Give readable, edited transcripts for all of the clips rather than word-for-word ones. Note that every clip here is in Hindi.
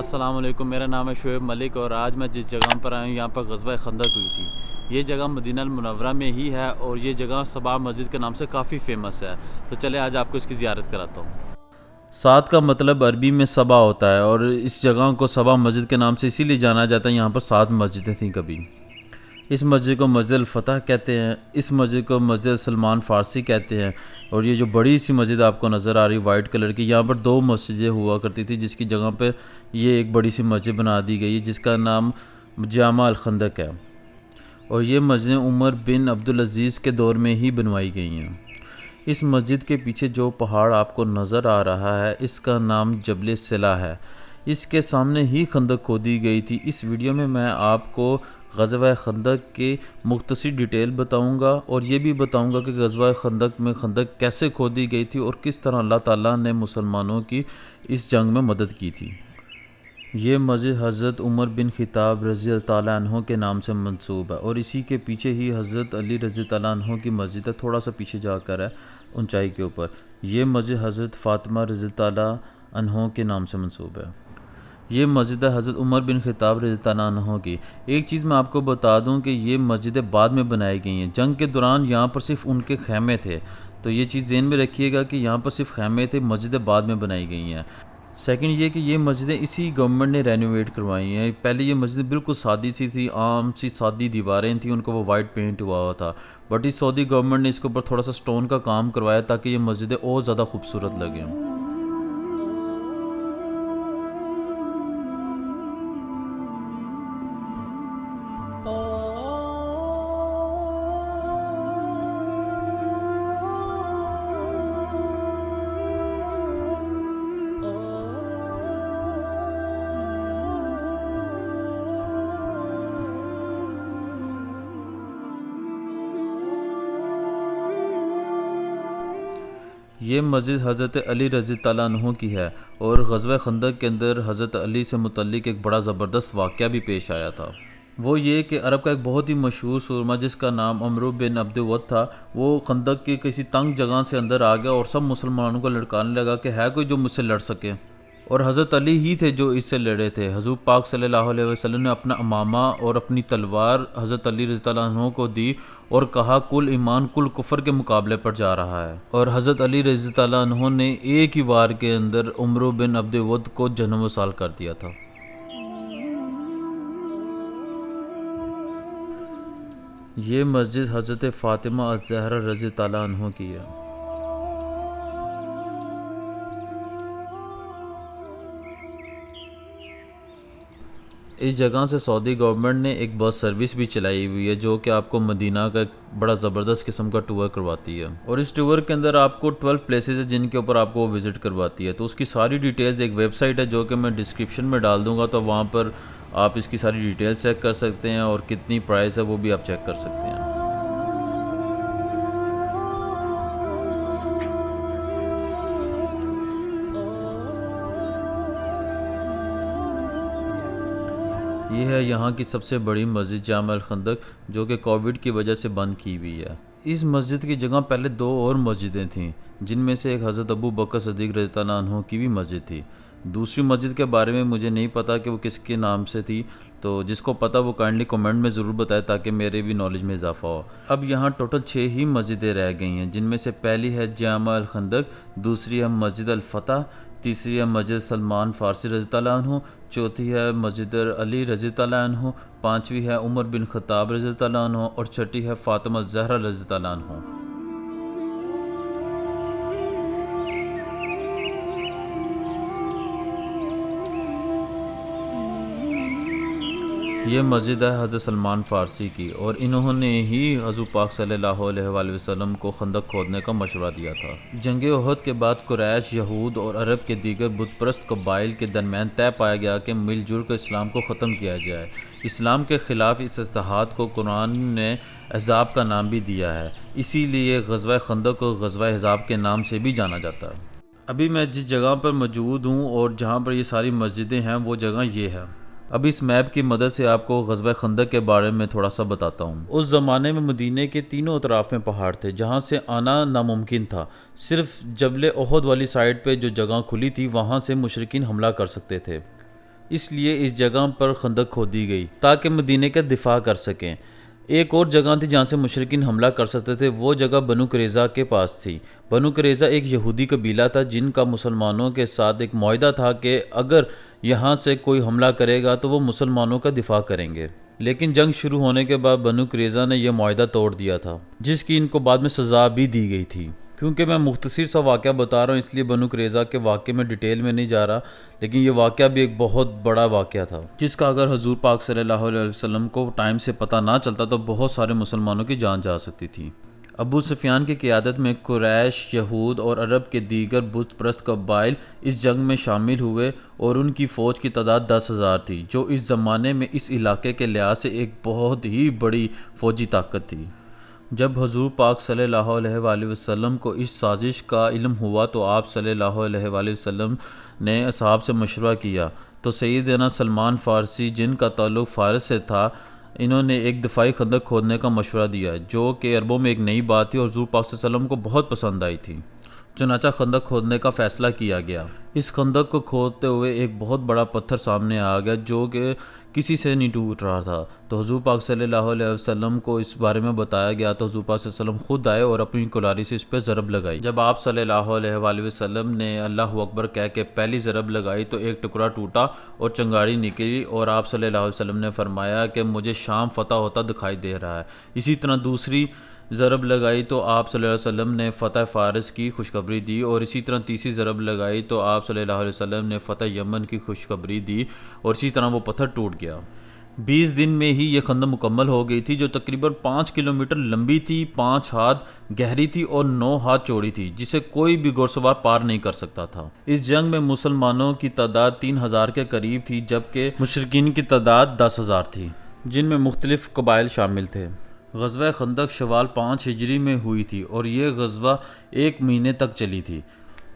अस्सलाम वालेकुम, मेरा नाम है शुएब मलिक और आज मैं जिस जगह पर आया हूँ यहाँ पर ग़ज़वा खंदक हुई थी। ये जगह मदीना मुनव्वरा में ही है और ये जगह सबा मस्जिद के नाम से काफ़ी फ़ेमस है। तो चले आज आपको इसकी ज़ियारत कराता हूँ। सात का मतलब अरबी में सबा होता है और इस जगह को सबा मस्जिद के नाम से इसीलिए जाना जाता है। यहाँ पर 7 मस्जिदें थीं कभी। इस मस्जिद को मस्जिद अल-फतह कहते हैं, इस मस्जिद को मस्जिद सलमान फ़ारसी कहते हैं। और ये जो बड़ी सी मस्जिद आपको नज़र आ रही है वाइट कलर की, यहाँ पर 2 मस्जिदें हुआ करती थी जिसकी जगह पे ये एक बड़ी सी मस्जिद बना दी गई है जिसका नाम जामा अल-खंदक है। और ये मस्जिदें उमर बिन अब्दुल अज़ीज़ के दौर में ही बनवाई गई हैं। इस मस्जिद के पीछे जो पहाड़ आपको नज़र आ रहा है इसका नाम जबल सिला है। इसके सामने ही खंदक खोदी गई थी। इस वीडियो में मैं आपको ग़ज़वा खंदक के मुख्तसर डिटेल बताऊंगा और ये भी बताऊंगा कि ग़ज़वा खंदक में खंदक कैसे खोदी गई थी और किस तरह अल्लाह ताला ने मुसलमानों की इस जंग में मदद की थी। ये मस्जिद हज़रत उमर बिन ख़िताब रज़ी अल्लाह ताला अन्हो के नाम से मंसूब है और इसी के पीछे ही हज़रत अली रज़ी अल्लाह ताला अन्हो की मस्जिद है, थोड़ा सा पीछे जाकर है ऊंचाई के ऊपर। ये मस्जिद हज़रत फ़ातिमा रज़ी अल्लाह ताला अन्हो के नाम से मंसूब है। ये मस्जिद है हज़रत उमर बिन ख़िताब रज़ी अल्लाह ताला अन्हो की। एक चीज़ मैं आपको बता दूं कि ये मस्जिदें बाद में बनाई गई हैं। जंग के दौरान यहाँ पर सिर्फ उनके खैमे थे, तो ये चीज़ ज़हन में रखिएगा कि यहाँ पर सिर्फ खैमे थे, मस्जिदें बाद में बनाई गई हैं। सेकंड ये कि ये मस्जिदें इसी गवर्नमेंट ने रेनोवेट करवाई हैं। पहले ये मस्जिद बिल्कुल सादी सी थी, आम सी सादी दीवारें थी, उनको वो वाइट पेंट हुआ हुआ था। बट इस सऊदी गवर्नमेंट ने इसके ऊपर थोड़ा सा स्टोन का काम करवाया ताकि ये मस्जिदें और ज़्यादा खूबसूरत लगें। ये मस्जिद हज़रत अली रज़ी ताला अन्हु की है और ग़ज़वा खंदक के अंदर हज़रत अली से मुतल्लिक एक बड़ा ज़बरदस्त वाक़या भी पेश आया था। वो ये कि अरब का एक बहुत ही मशहूर सूरमा जिसका नाम अमरू बिन अब्दुल वद था, वो खंदक की किसी तंग जगह से अंदर आ गया और सब मुसलमानों को लड़काने लगा कि है कोई जो मुझसे लड़ सके। और हज़रत अली ही थे जो इससे लड़े थे। हुज़ूर पाक सल्लल्लाहु अलैहि वसल्लम ने अपना अमामा और अपनी तलवार हज़रत अली रज़ी अल्लाह अन्हु को दी और कहा कुल ईमान कुल कुफ़र के मुकाबले पर जा रहा है। और हज़रत अली रज़ी अल्लाह अन्हु ने एक ही वार के अंदर उमर बिन अब्दुल वद को जन्म वसाल कर दिया था। ये मस्जिद हज़रत फ़ातिमा अज़-ज़हरा रज़ी अल्लाह अन्हा की है। इस जगह से सऊदी गवर्नमेंट ने एक बस सर्विस भी चलाई हुई है जो कि आपको मदीना का एक बड़ा ज़बरदस्त किस्म का टूर करवाती है। और इस टूर के अंदर आपको 12 प्लेसेस है जिनके ऊपर आपको विज़िट करवाती है। तो उसकी सारी डिटेल्स एक वेबसाइट है जो कि मैं डिस्क्रिप्शन में डाल दूँगा, तो वहाँ पर आप इसकी सारी डिटेल्स चेक कर सकते हैं और कितनी प्राइस है वो भी आप चेक कर सकते हैं। ये है यहाँ की सबसे बड़ी मस्जिद जामा अल-खंदक जो कि कोविड की वजह से बंद की हुई है। इस मस्जिद की जगह पहले 2 और मस्जिदें थीं जिनमें से एक हज़रत अबू बकर सिद्दीक़ रज़ी अल्लाह अन्हु की भी मस्जिद थी। दूसरी मस्जिद के बारे में मुझे नहीं पता कि वो किसके नाम से थी, तो जिसको पता वो काइंडली कमेंट में ज़रूर बताए ताकि मेरे भी नॉलेज में इजाफा हो। अब यहाँ टोटल 6 ही मस्जिदें रह गई हैं जिनमें से पहली है जामा अल-खंदक, दूसरी है मस्जिद अल-फतह, तीसरी है मस्जिद सलमान फ़ारसी रज़ी अल्लाह अन्हु, चौथी है मस्जिद अली रज़ी अल्लाह अन्हु, पाँचवीं है उमर बिन ख़त्ताब रज़ी अल्लाह अन्हु और छठी है फ़ातिमा ज़हरा रज़ी अल्लाह अन्हु। ये मस्जिद है हज़रत सलमान फ़ारसी की और इन्होंने ही हुज़ूर पाक सल्लल्लाहु अलैहि वसल्लम को खंदक खोदने का मशवरा दिया था। जंग उहद के बाद कुरैश, यहूद और अरब के दीगर बुतप्रस्त कबाइल के दरमियान तय पाया गया कि मिलजुल कर इस्लाम को ख़त्म किया जाए। इस्लाम के ख़िलाफ़ इस इत्तेहाद को कुरान ने अहज़ाब का नाम भी दिया है, इसीलिए ग़ज़वा खंदक को ग़ज़वा अहज़ाब के नाम से भी जाना जाता है। अभी मैं जिस जगह पर मौजूद हूँ और जहाँ पर ये सारी मस्जिदें हैं वो जगह ये है। अब इस मैप की मदद से आपको ग़ज़वा खंदक के बारे में थोड़ा सा बताता हूँ। उस ज़माने में मदीने के तीनों अतराफ़ में पहाड़ थे जहाँ से आना नामुमकिन था। सिर्फ जबल उहद वाली साइड पे जो जगह खुली थी वहाँ से मुशरिकीन हमला कर सकते थे। इसलिए इस जगह पर खंदक खोदी गई ताकि मदीने का दिफा कर सकें। एक और जगह थी जहाँ से मुशरिकीन हमला कर सकते थे, वो जगह बनु कुरैज़ा के पास थी। बनु कुरैज़ा एक यहूदी कबीला था जिनका मुसलमानों के साथ एक मुआहदा था कि अगर यहाँ से कोई हमला करेगा तो वो मुसलमानों का दिफा करेंगे। लेकिन जंग शुरू होने के बाद बनु कुरैज़ा ने यह मुआहदा तोड़ दिया था, जिसकी इनको बाद में सज़ा भी दी गई थी। क्योंकि मैं मुख्तसर सा वाक़या बता रहा हूँ इसलिए बनु कुरैज़ा के वाक़े में डिटेल में नहीं जा रहा, लेकिन ये वाक़या भी एक बहुत बड़ा वाक़या था जिसका अगर हजूर पाक सल्लल्लाहु अलैहि वसल्लम को टाइम से पता ना चलता तो बहुत सारे मुसलमानों की जान जा सकती थी। अबू सुफियान की क़ियादत में कुरैश, यहूद और अरब के दीगर बुत परस्त कबाइल इस जंग में शामिल हुए और उनकी फ़ौज की तादाद 10,000 थी, जो इस ज़माने में इस इलाके के लिहाज से एक बहुत ही बड़ी फ़ौजी ताकत थी। जब हजूर पाक सल्लल्लाहु अलैहि वसल्लम को इस साजिश का इल्म हुआ तो आप सल्लल्लाहु अलैहि वसल्लम ने असहाब से मशवरा किया तो सैयदना सलमान फ़ारसी, जिनका ताल्लुक़ फ़ारस से था, इन्होंने एक दफ़ाई खंदक खोदने का मशवरा दिया, जो कि अरबों में एक नई बात थी और हजूर पाक सल्लल्लाहु अलैहि वसल्लम को बहुत पसंद आई थी। चुनाचा खंदक खोदने का फ़ैसला किया गया। इस खंदक को खोदते हुए एक बहुत बड़ा पत्थर सामने आ गया जो कि किसी से नहीं टूट रहा था। तो हुज़ूर पाक सल्लल्लाहु अलैहि वसल्लम को इस बारे में बताया गया तो हुज़ूर पाक सल्लल्लाहु अलैहि वसल्लम खुद आए और अपनी कुल्हाड़ी से इस पर ज़रब लगाई। जब आप सल्लल्लाहु अलैहि वसल्लम ने अल्लाहु अकबर कह के पहली ज़रब लगाई तो एक टुकड़ा टूटा और चंगाड़ी निकली और आप सल्लल्लाहु अलैहि वसल्लम ने फरमाया कि मुझे शाम फ़तह होता दिखाई दे रहा है। इसी तरह दूसरी ज़रब लगाई तो आप सल्लल्लाहु अलैहि वसल्लम ने फ़तह फ़ारस की खुशखबरी दी और इसी तरह तीसरी ज़रब लगाई तो आप सल्लल्लाहु अलैहि वसल्लम ने फ़तह यमन की खुशखबरी दी और इसी तरह वो पत्थर टूट गया। 20 दिन में ही ये खंदक मुकम्मल हो गई थी, जो तकरीबन 5 किलोमीटर लंबी थी, 5 हाथ गहरी थी और 9 हाथ चौड़ी थी, जिसे कोई भी घुड़सवार पार नहीं कर सकता था। इस जंग में मुसलमानों की तादाद 3000 के करीब थी, जबकि मुशरिकीन की तादाद 10,000 थी, जिनमें मुख्तलिफ कबाइल शामिल थे। ग़ज़वा खंदक शवाल 5 हिजरी में हुई थी और ये ग़ज़वा 1 महीने तक चली थी,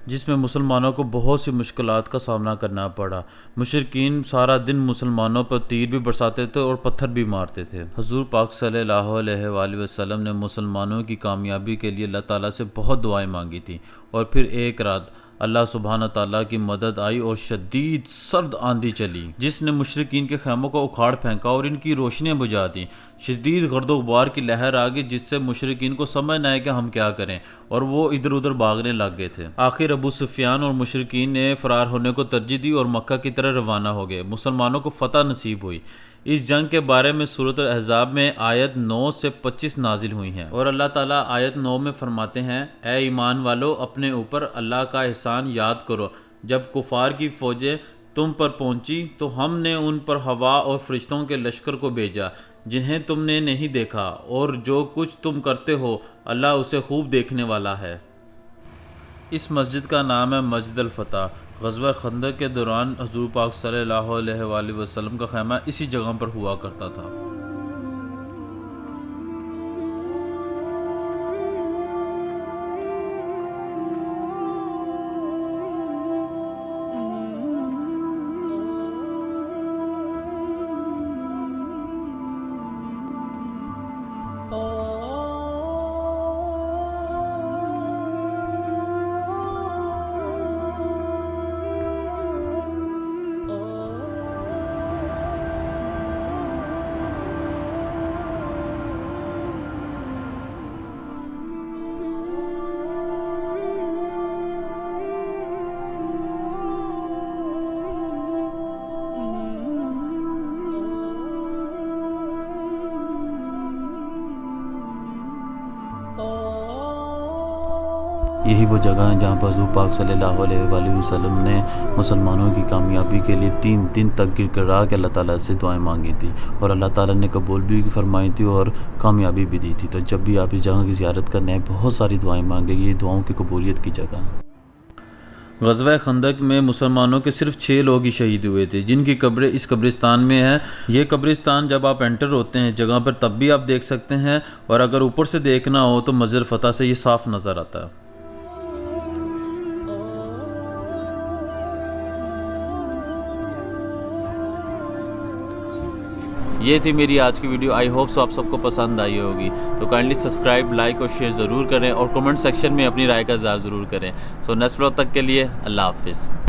जिसमें मुसलमानों को बहुत सी मुश्किलात का सामना करना पड़ा। मुशरिकीन सारा दिन मुसलमानों पर तीर भी बरसाते थे और पत्थर भी मारते थे। हुज़ूर पाक सल्लल्लाहु अलैहि वसल्लम ने मुसलमानों की कामयाबी के लिए अल्लाह ताला से बहुत दुआएं मांगी थी और फिर एक रात अल्लाह सुब्हान ताला की मदद आई और शदीद सर्द आंधी चली, जिसने मुशरिकीन के खैमों को उखाड़ फेंका और इनकी रोशनियां बुझा दी। शदीद गर्दो गुबार की लहर आ गई, जिससे मुशरिकीन को समझ न आए कि हम क्या करें और वो इधर उधर भागने लग गए थे। आखिर अबू सुफियान और मुशरिकीन ने फरार होने को तरजीह दी और मक्का की तरह रवाना हो गए। मुसलमानों को फतह नसीब हुई। इस जंग के बारे में सूरत अहज़ाब में आयत 9 से 25 नाजिल हुई हैं और अल्लाह ताला आयत 9 में फरमाते हैं, ए ईमान वालो, अपने ऊपर अल्लाह का एहसान याद करो। जब कुफार की फ़ौजें तुम पर पहुंची तो हमने उन पर हवा और फरिश्तों के लश्कर को भेजा, जिन्हें तुमने नहीं देखा, और जो कुछ तुम करते हो अल्लाह उसे खूब देखने वाला है। इस मस्जिद का नाम है मस्जिद अल-फतह। ग़ज़वा खंदक के दौरान हुज़ूर पाक सल्लल्लाहु अलैहि वसल्लम का ख़ैमा इसी जगह पर हुआ करता था। यही वो जगह है जहाँ पर हुज़ूर पाक सल्लल्लाहु अलैहि वसल्लम ने मुसलमानों की कामयाबी के लिए 3 दिन तक गिड़गिड़ा के अल्लाह ताला से दुआएं मांगी थी और अल्लाह ताला ने कबूल भी फरमाई थी और कामयाबी भी दी थी। तो जब भी आप इस जगह की ज़ियारत करने हैं, बहुत सारी दुआएं मांगेंगे, ये दुआओं की कबूलियत की जगह है। ग़ज़वा खंदक में मुसलमानों के सिर्फ 6 लोग ही शहीद हुए थे, जिनकी कब्रें इस कब्रिस्तान में है। ये कब्रिस्तान जब आप एंटर होते हैं जगह पर तब भी आप देख सकते हैं, और अगर ऊपर से देखना हो तो मस्जिद फतह से ये साफ़ नज़र आता है। ये थी मेरी आज की वीडियो। आई होप सो आप सबको पसंद आई होगी। तो काइंडली सब्सक्राइब, लाइक और शेयर ज़रूर करें और कमेंट सेक्शन में अपनी राय का इज़हार ज़रूर करें। सो नेक्स्ट व्लॉग तक के लिए अल्लाह हाफ़िज़।